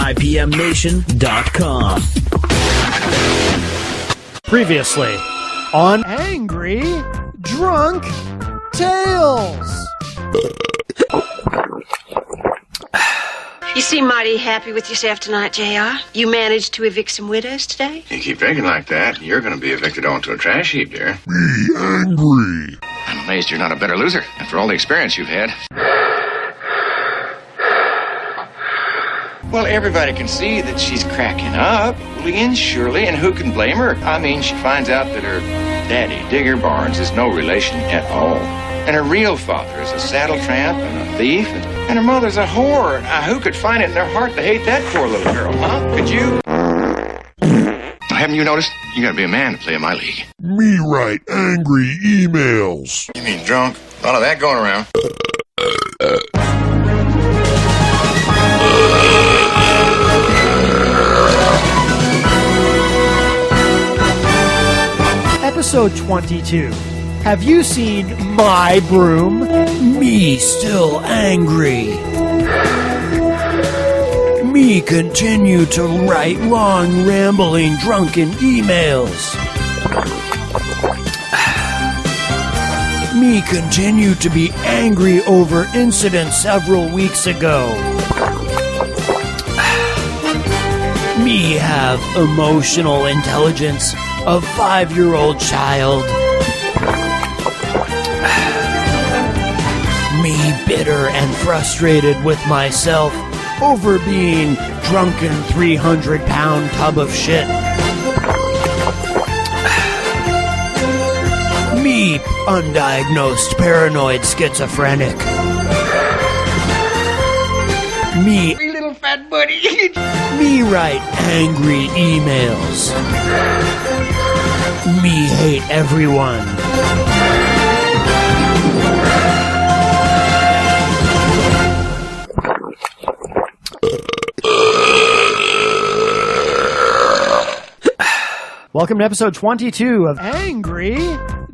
IPMNation.com. Previously on Angry Drunk Tales. You seem mighty happy with yourself tonight, JR. You managed to evict some widows today? You keep drinking like that, you're going to be evicted onto a trash heap, dear. Be angry. I'm amazed you're not a better loser after all the experience you've had. Well, everybody can see that she's cracking up, slowly and surely, and who can blame her? I mean, she finds out that her daddy, Digger Barnes, is no relation at all. And her real father is a saddle tramp and a thief, and her mother's a whore. Now, who could find it in their heart to hate that poor little girl, huh? Could you? Haven't you noticed? You gotta be a man to play in my league. Me write angry emails. You mean drunk? A lot of that going around. Episode 22. Have you seen my broom? Me still angry. Me continue to write long, rambling, drunken emails. Me continue to be angry over incident several weeks ago. Me have emotional intelligence of 5-year-old child. Me bitter and frustrated with myself over being drunken 300-pound tub of shit. Me undiagnosed paranoid schizophrenic. Me Little fat buddy. Me write angry emails. Me hate everyone. Welcome to episode 22 of Angry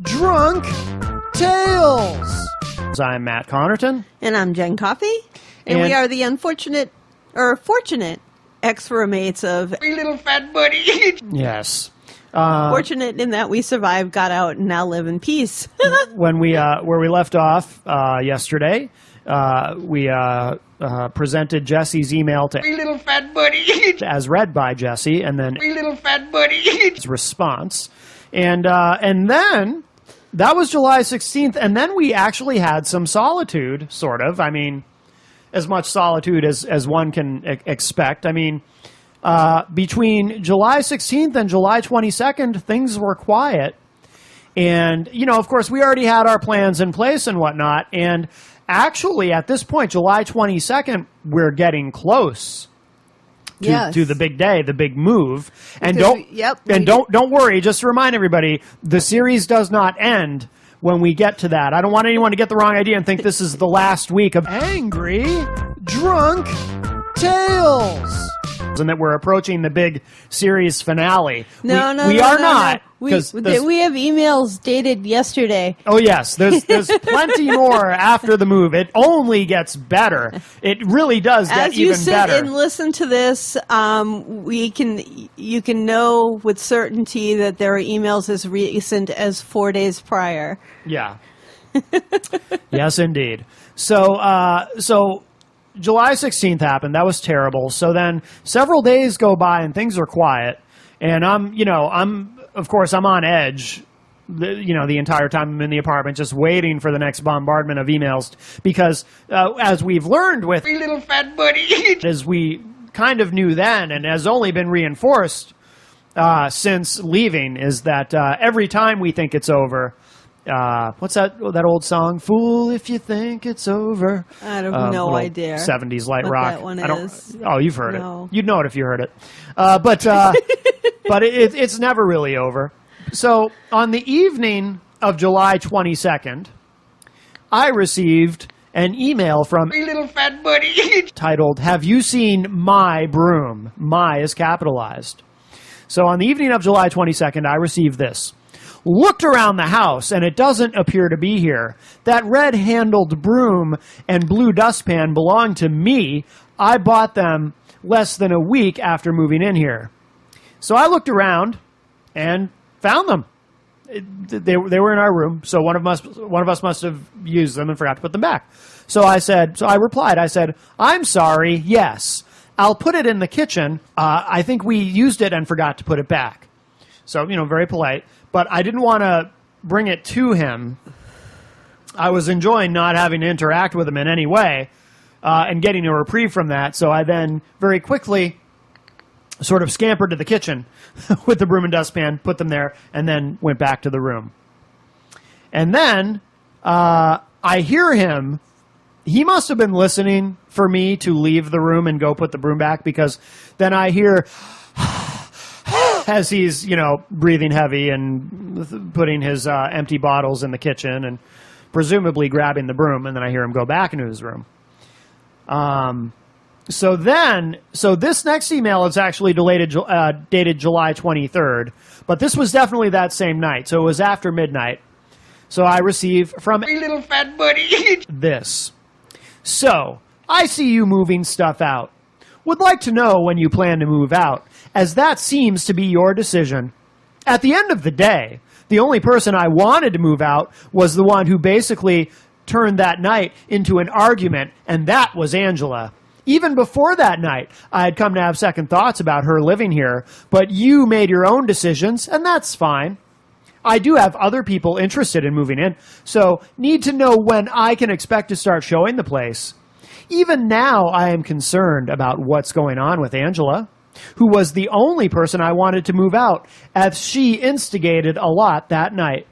Drunk Tales. I'm Matt Connerton. And I'm Jen Coffey. And we are the unfortunate, or fortunate, ex-roommates of Little fat buddy. Yes. fortunate in that we survived, got out, and now live in peace. When we where we left off yesterday, we presented Jesse's email to Little fat buddy. as read by Jesse, and then Little fat buddy. his response, and then that was July 16th, and then we actually had some solitude, sort of. I mean, as much solitude as one can expect. I mean, between July 16th and July 22nd, things were quiet. And, you know, of course, we already had our plans in place and whatnot. And actually, at this point, July 22nd, we're getting close to the big day, the big move. And don't worry, just to remind everybody, the series does not end when we get to that. I don't want anyone to get the wrong idea and think this is the last week of Angry Drunk Tales, and that we're approaching the big series finale. We are not. We have emails dated yesterday. Oh yes, there's plenty more after the move. It only gets better. It really does get even better. As you sit and listen to this, you can know with certainty that there are emails as recent as 4 days prior. Yeah. Yes, indeed. So July 16th happened. That was terrible. So then several days go by and things are quiet. And I'm on edge, the entire time I'm in the apartment, just waiting for the next bombardment of emails. Because as we've learned with Little fat buddy. as we kind of knew then and has only been reinforced since leaving, is that every time we think it's over, what's that old song? Fool if you think it's over. I have no idea. 70s light what rock. That one is. Oh, you've heard No. it. You'd know it if you heard it. But it's never really over. So on the evening of July 22nd, I received an email from Little fat buddy. titled, "Have you seen my broom?" My is capitalized. So on the evening of July 22nd, I received this. looked around the house, and it doesn't appear to be here. That red-handled broom and blue dustpan belong to me. I bought them less than a week after moving in here. So I looked around and found them. They were in our room, so one of us must have used them and forgot to put them back. So I replied, I'm sorry, yes. I'll put it in the kitchen. I think we used it and forgot to put it back. So, very polite. But I didn't want to bring it to him. I was enjoying not having to interact with him in any way and getting a reprieve from that. So I then very quickly sort of scampered to the kitchen with the broom and dustpan, put them there, and then went back to the room. And then I hear him. He must have been listening for me to leave the room and go put the broom back, because then I hear as he's, breathing heavy and putting his empty bottles in the kitchen and presumably grabbing the broom, and then I hear him go back into his room. So this next email is actually dated July 23rd, but this was definitely that same night, so it was after midnight. So I receive from Hey, little fat buddy. this. So, I see you moving stuff out. Would like to know when you plan to move out, as that seems to be your decision. At the end of the day, the only person I wanted to move out was the one who basically turned that night into an argument, and that was Angela. Even before that night, I had come to have second thoughts about her living here, but you made your own decisions, and that's fine. I do have other people interested in moving in, so need to know when I can expect to start showing the place. Even now, I am concerned about what's going on with Angela, who was the only person I wanted to move out, as she instigated a lot that night,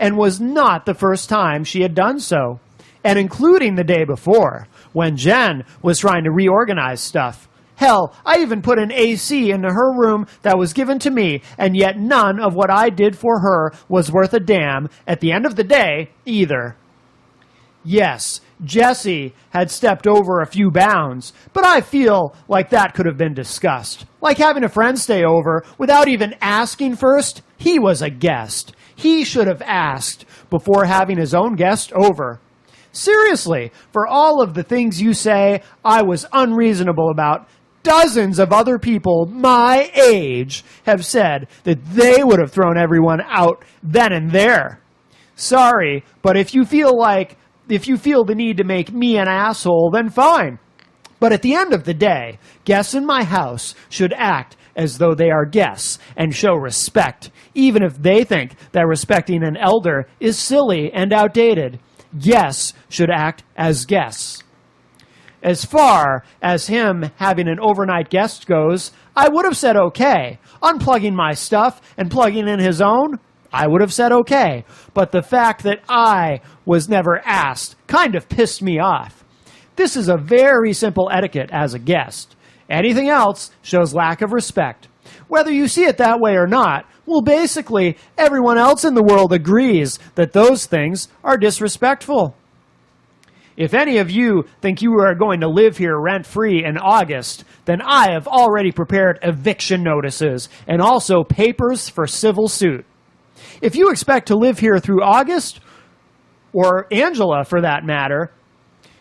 and was not the first time she had done so, and including the day before, when Jen was trying to reorganize stuff. Hell, I even put an AC into her room that was given to me, and yet none of what I did for her was worth a damn at the end of the day either. Yes, Jesse had stepped over a few bounds, but I feel like that could have been discussed. Like having a friend stay over without even asking first. He was a guest. He should have asked before having his own guest over. Seriously, for all of the things you say I was unreasonable about, dozens of other people my age have said that they would have thrown everyone out then and there. Sorry, but if you feel the need to make me an asshole, then fine. But at the end of the day, guests in my house should act as though they are guests and show respect, even if they think that respecting an elder is silly and outdated. Guests should act as guests. As far as him having an overnight guest goes, I would have said okay. Unplugging my stuff and plugging in his own, I would have said okay. But the fact that I was never asked kind of pissed me off. This is a very simple etiquette as a guest. Anything else shows lack of respect. Whether you see it that way or not, well, basically, everyone else in the world agrees that those things are disrespectful. If any of you think you are going to live here rent-free in August, then I have already prepared eviction notices and also papers for civil suit. If you expect to live here through August, or Angela for that matter,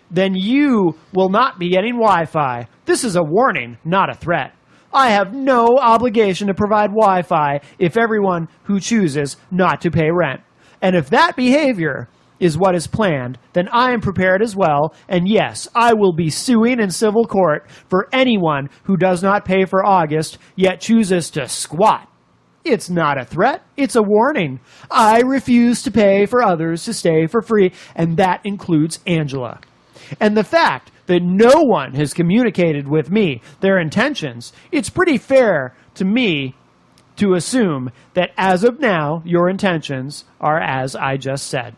then you will not be getting Wi-Fi. This is a warning, not a threat. I have no obligation to provide Wi-Fi if everyone who chooses not to pay rent. And if that behavior is what is planned, then I am prepared as well, and yes, I will be suing in civil court for anyone who does not pay for August, yet chooses to squat. It's not a threat, it's a warning. I refuse to pay for others to stay for free, and that includes Angela. And the fact that no one has communicated with me their intentions, it's pretty fair to me to assume that as of now, your intentions are as I just said.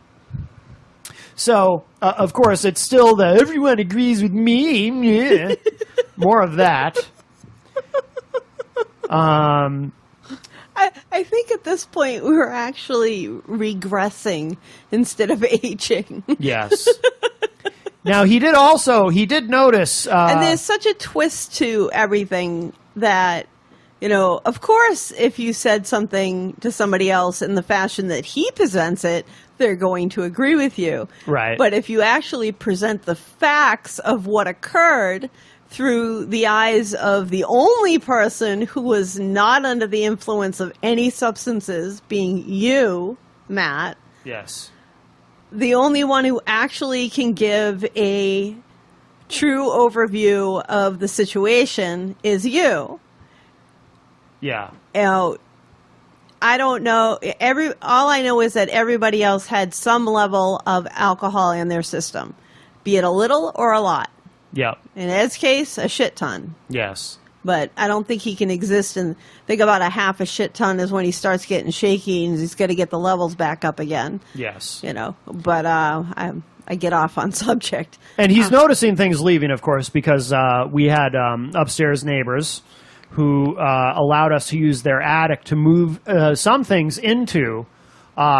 So, of course, it's still the everyone agrees with me. Yeah. More of that. I think at this point we're actually regressing instead of aging. Yes. Now, he did notice... and there's such a twist to everything that Of course, if you said something to somebody else in the fashion that he presents it, they're going to agree with you. Right. But if you actually present the facts of what occurred through the eyes of the only person who was not under the influence of any substances, being you, Matt. Yes. The only one who actually can give a true overview of the situation is you. Yeah. I don't know. All I know is that everybody else had some level of alcohol in their system, be it a little or a lot. Yep. In Ed's case, a shit ton. Yes. But I don't think he can exist and think about a half a shit ton is when he starts getting shaky and he's got to get the levels back up again. Yes. But I get off on subject. And he's noticing things leaving, of course, because we had upstairs neighbors who allowed us to use their attic to move some things into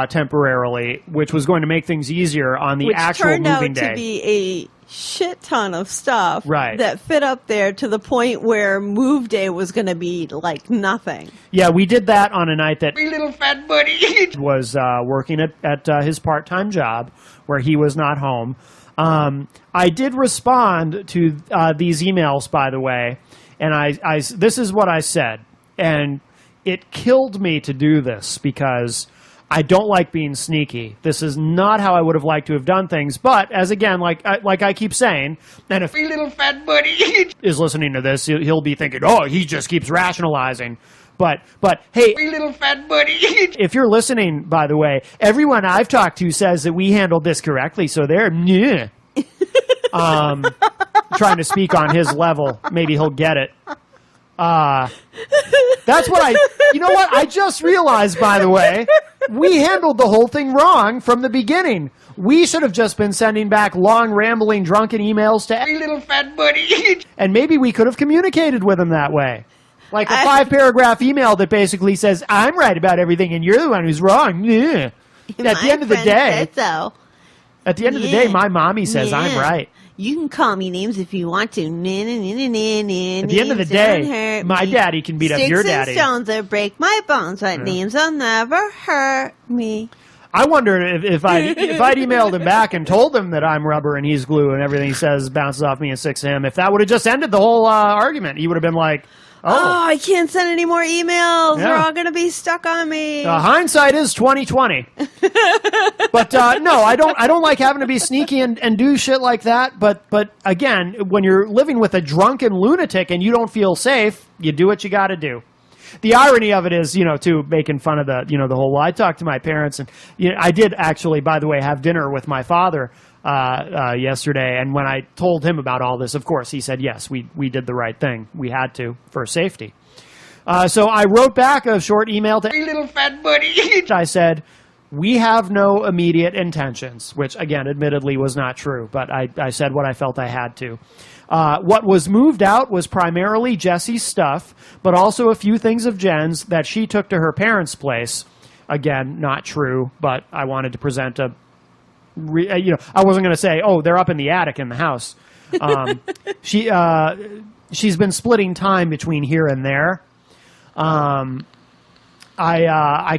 temporarily, which was going to make things easier on the actual moving day. Which turned out to be a shit ton of stuff right. that fit up there to the point where move day was going to be like nothing. Yeah, we did that on a night that Hey, little fat buddy. was working at his part-time job where he was not home. I did respond to these emails, by the way, and this is what I said, and it killed me to do this because I don't like being sneaky. This is not how I would have liked to have done things. But as again, like I keep saying, and if Hey, little fat buddy. is listening to this, he'll be thinking, "Oh, he just keeps rationalizing." But hey, Hey, little fat buddy. if you're listening, by the way, everyone I've talked to says that we handled this correctly. So they're trying to speak on his level. Maybe he'll get it. That's what you know what? I just realized, by the way, we handled the whole thing wrong from the beginning. We should have just been sending back long, rambling, drunken emails to Hey, little fat buddy. and maybe we could have communicated with him that way. Like a 5-paragraph email that basically says, I'm right about everything and you're the one who's wrong. Yeah. At the end of the day, at the end of the day, my mommy says I'm right. You can call me names if you want to. At the end of the day, my daddy can beat up your daddy. Sticks and stones will break my bones, but names will never hurt me. I wonder if I'd emailed him back and told him that I'm rubber and he's glue and everything he says bounces off me and sticks to him, if that would have just ended the whole argument. He would have been like, Oh, I can't send any more emails. Yeah. They're all going to be stuck on me. Hindsight is 20/20. But no, I don't like having to be sneaky and do shit like that. But again, when you're living with a drunken lunatic and you don't feel safe, you do what you got to do. The irony of it is, too, making fun of the whole. Well, I talked to my parents, and I did actually, by the way, have dinner with my father yesterday. And when I told him about all this, of course, he said, yes, we did the right thing. We had to for safety. So I wrote back a short email to Hey, little fat buddy. I said, we have no immediate intentions, which, again, admittedly was not true. But I said what I felt I had to. What was moved out was primarily Jessie's stuff, but also a few things of Jen's that she took to her parents' place. Again, not true, but I wanted to present I wasn't going to say, oh, they're up in the attic in the house. She's been splitting time between here and there. I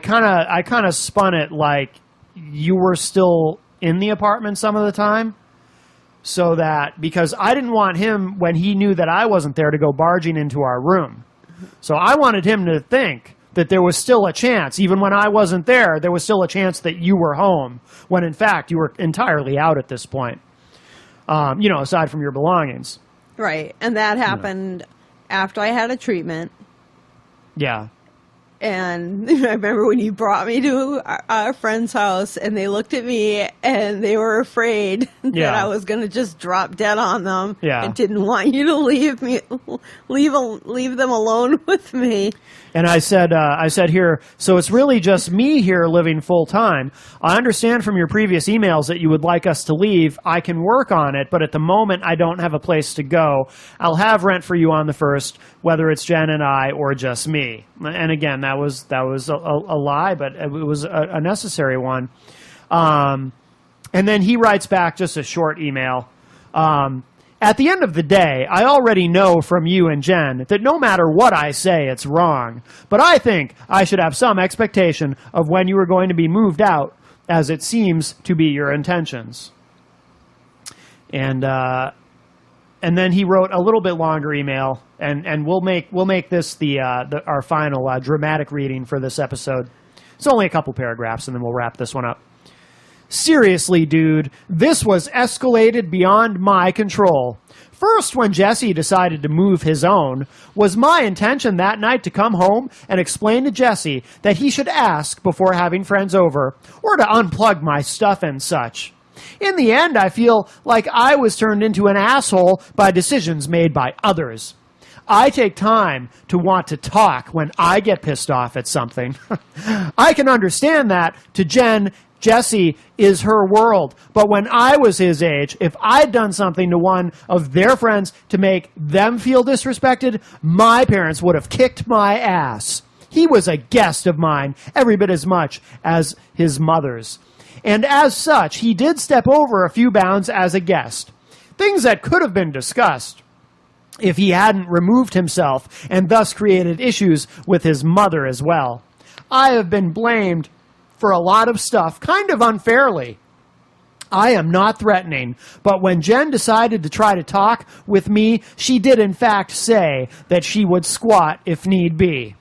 kind of spun it like you were still in the apartment some of the time. So that, because I didn't want him, when he knew that I wasn't there, to go barging into our room. So I wanted him to think that there was still a chance, even when I wasn't there, there was still a chance that you were home, when in fact you were entirely out at this point, aside from your belongings. Right. And that happened after I had a treatment. Yeah. And I remember when you brought me to our friend's house and they looked at me and they were afraid that I was going to just drop dead on them. Yeah. And didn't want you to leave them alone with me. And I said here, so it's really just me here living full time. I understand from your previous emails that you would like us to leave. I can work on it, but at the moment I don't have a place to go. I'll have rent for you on the 1st, whether it's Jen and I or just me. And again, that was a lie, but it was a necessary one. And then he writes back just a short email. At the end of the day, I already know from you and Jen that no matter what I say, it's wrong. But I think I should have some expectation of when you are going to be moved out, as it seems to be your intentions. And then he wrote a little bit longer email, and we'll make this our final dramatic reading for this episode. It's only a couple paragraphs, and then we'll wrap this one up. Seriously, dude, this was escalated beyond my control. First, when Jesse decided to move his own, was my intention that night to come home and explain to Jesse that he should ask before having friends over, or to unplug my stuff and such. In the end, I feel like I was turned into an asshole by decisions made by others. I take time to want to talk when I get pissed off at something. I can understand that to Jen, Jesse is her world. But when I was his age, if I'd done something to one of their friends to make them feel disrespected, my parents would have kicked my ass. He was a guest of mine, every bit as much as his mother's. And as such, he did step over a few bounds as a guest. Things that could have been discussed if he hadn't removed himself and thus created issues with his mother as well. I have been blamed for a lot of stuff, kind of unfairly. I am not threatening, but when Jen decided to try to talk with me, she did in fact say that she would squat if need be.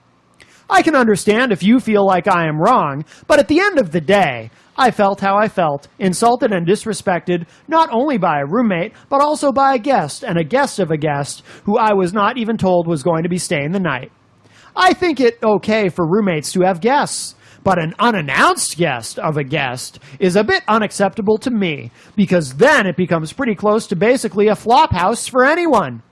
I can understand if you feel like I am wrong, but at the end of the day, I felt how I felt, insulted and disrespected, not only by a roommate, but also by a guest, and a guest of a guest, who I was not even told was going to be staying the night. I think it okay for roommates to have guests, but an unannounced guest of a guest is a bit unacceptable to me, because then it becomes pretty close to basically a flop house for anyone.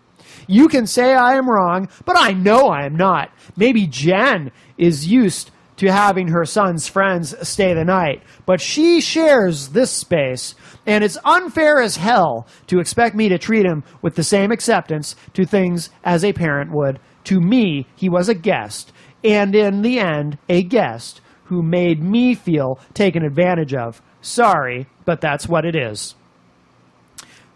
You can say I am wrong, but I know I am not. Maybe Jen is used to having her son's friends stay the night, but she shares this space, and it's unfair as hell to expect me to treat him with the same acceptance to things as a parent would. To me, he was a guest, and in the end, a guest who made me feel taken advantage of. Sorry, but that's what it is.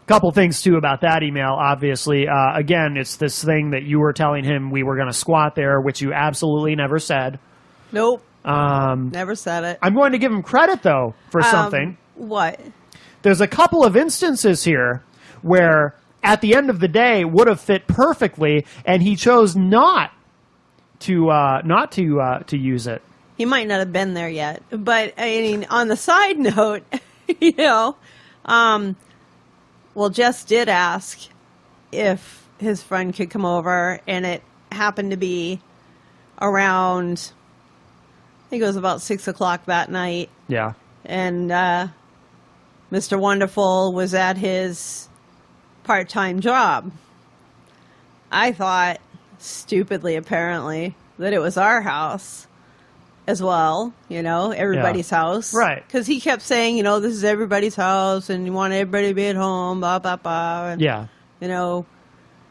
Couple things, too, about that email, obviously. Again, it's this thing that you were telling him we were going to squat there, which you absolutely never said. Nope. Never said it. I'm going to give him credit, though, for something. What? There's a couple of instances here where, at the end of the day, would have fit perfectly, and he chose not to use it. He might not have been there yet. But, I mean, on the side note, you know, well, Jess did ask if his friend could come over, and it happened to be around, I think it was about 6 o'clock that night. Yeah. And Mr. Wonderful was at his part-time job. I thought, stupidly apparently, that it was our house as well, you know, everybody's house. Right. Because he kept saying, you know, this is everybody's house, and you want everybody to be at home, blah, blah, blah. And, Yeah. you know,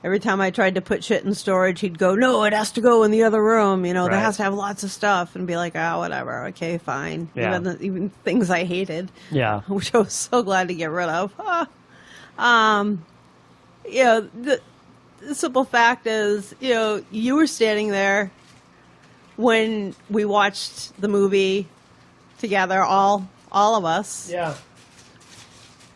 every time I tried to put shit in storage, he'd go, no, it has to go in the other room. You know, Right. There has to have lots of stuff. And be like, oh, whatever. Okay, fine. Yeah. Even things I hated. Yeah. Which I was so glad to get rid of. You know, the simple fact is, you know, you were standing there when we watched the movie together, all of us. Yeah.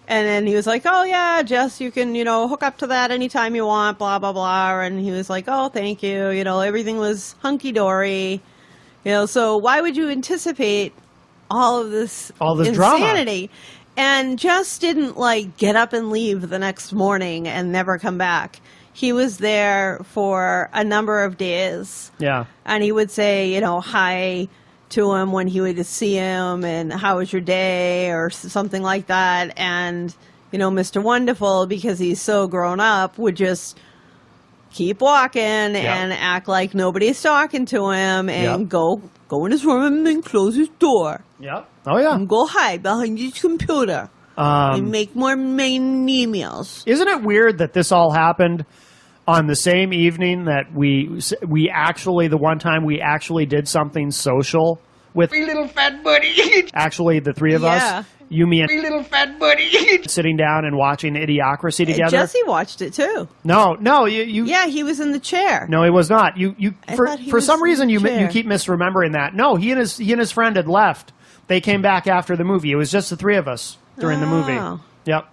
And then he was like, oh, yeah, Jess, you can, you know, hook up to that anytime you want, blah, blah, blah. And he was like, oh, thank you. You know, everything was hunky-dory. You know, so why would you anticipate all this insanity? Drama. And Jess didn't, like, get up and leave the next morning and never come back. He was there for a number of days. Yeah. And he would say, you know, hi to him when he would see him, and how was your day, or something like that. And, you know, Mr. Wonderful, because he's so grown up, would just keep walking and act like nobody's talking to him, and go in his room and then close his door. Yep. Oh, yeah. And go hide behind his computer and make more main emails. Isn't it weird that this all happened on the same evening that we actually, the one time we actually did something social with Free little fat buddy. actually the three of Yeah. us, you, me, and Free little fat buddy. sitting down and watching Idiocracy together. Jesse watched it too. No, you. Yeah, he was in the chair. No, he was not. I For thought he for was some in reason the you chair. keep misremembering that. No, he and his friend had left. They came back after the movie. It was just the three of us during the movie. Oh. Yep.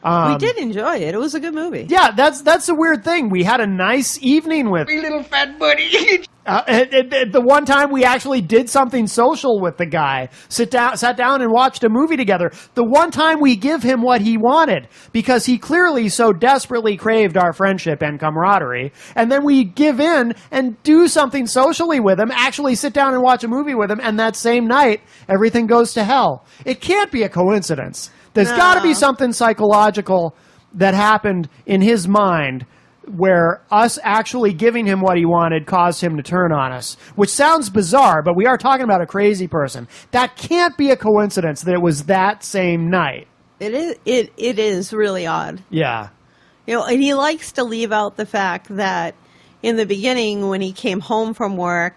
We did enjoy it. It was a good movie. Yeah, that's the weird thing. We had a nice evening with Free little fat buddy. the one time we actually did something social with the guy. Sat down and watched a movie together. The one time we give him what he wanted because he clearly so desperately craved our friendship and camaraderie. And then we give in and do something socially with him, actually sit down and watch a movie with him, and that same night everything goes to hell. It can't be a coincidence. There's got to be something psychological that happened in his mind where us actually giving him what he wanted caused him to turn on us, which sounds bizarre, but we are talking about a crazy person. That can't be a coincidence that it was that same night. It is really odd. Yeah. And he likes to leave out the fact that in the beginning when he came home from work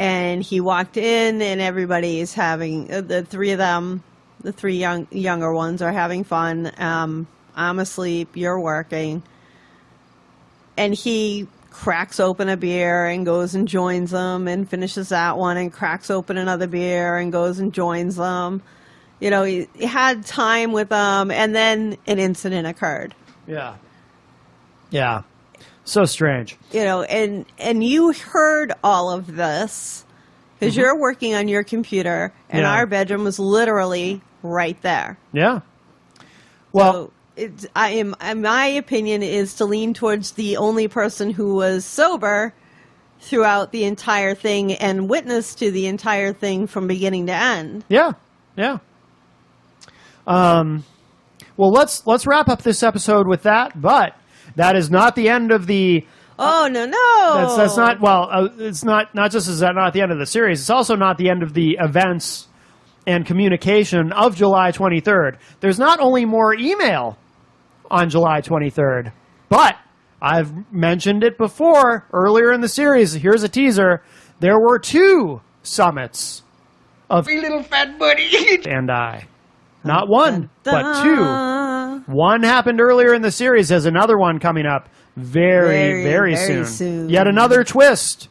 and he walked in and everybody's having, the three of them, the three younger ones are having fun. I'm asleep, you're working. And he cracks open a beer and goes and joins them and finishes that one and cracks open another beer and goes and joins them. He had time with them, and then an incident occurred. Yeah. Yeah. So strange. And you heard all of this because you're working on your computer, and Yeah. our bedroom was literally right there. Yeah. Well, So my opinion is to lean towards the only person who was sober throughout the entire thing and witness to the entire thing from beginning to end. yeah. Yeah. Well, let's wrap up this episode with that, but that is not the end of the Oh, no. That's not, well, it's not just is that not the end of the series, it's also not the end of the events and communication of July 23rd. There's not only more email on July 23rd, but I've mentioned it before earlier in the series. Here's a teaser. There were 2 summits of Free little fat buddy. and I. Not one, but 2. Da. One happened earlier in the series. There's another one coming up very soon. Yet another twist.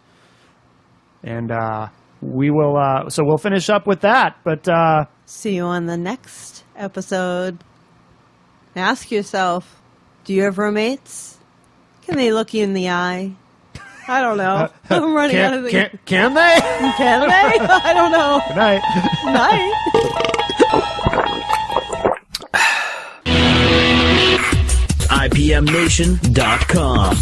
And we'll finish up with that. But See you on the next episode. Ask yourself, do you have roommates? Can they look you in the eye? I don't know. I'm running out of the... can they? Can they? I don't know. Good night. Night. IPMNation.com.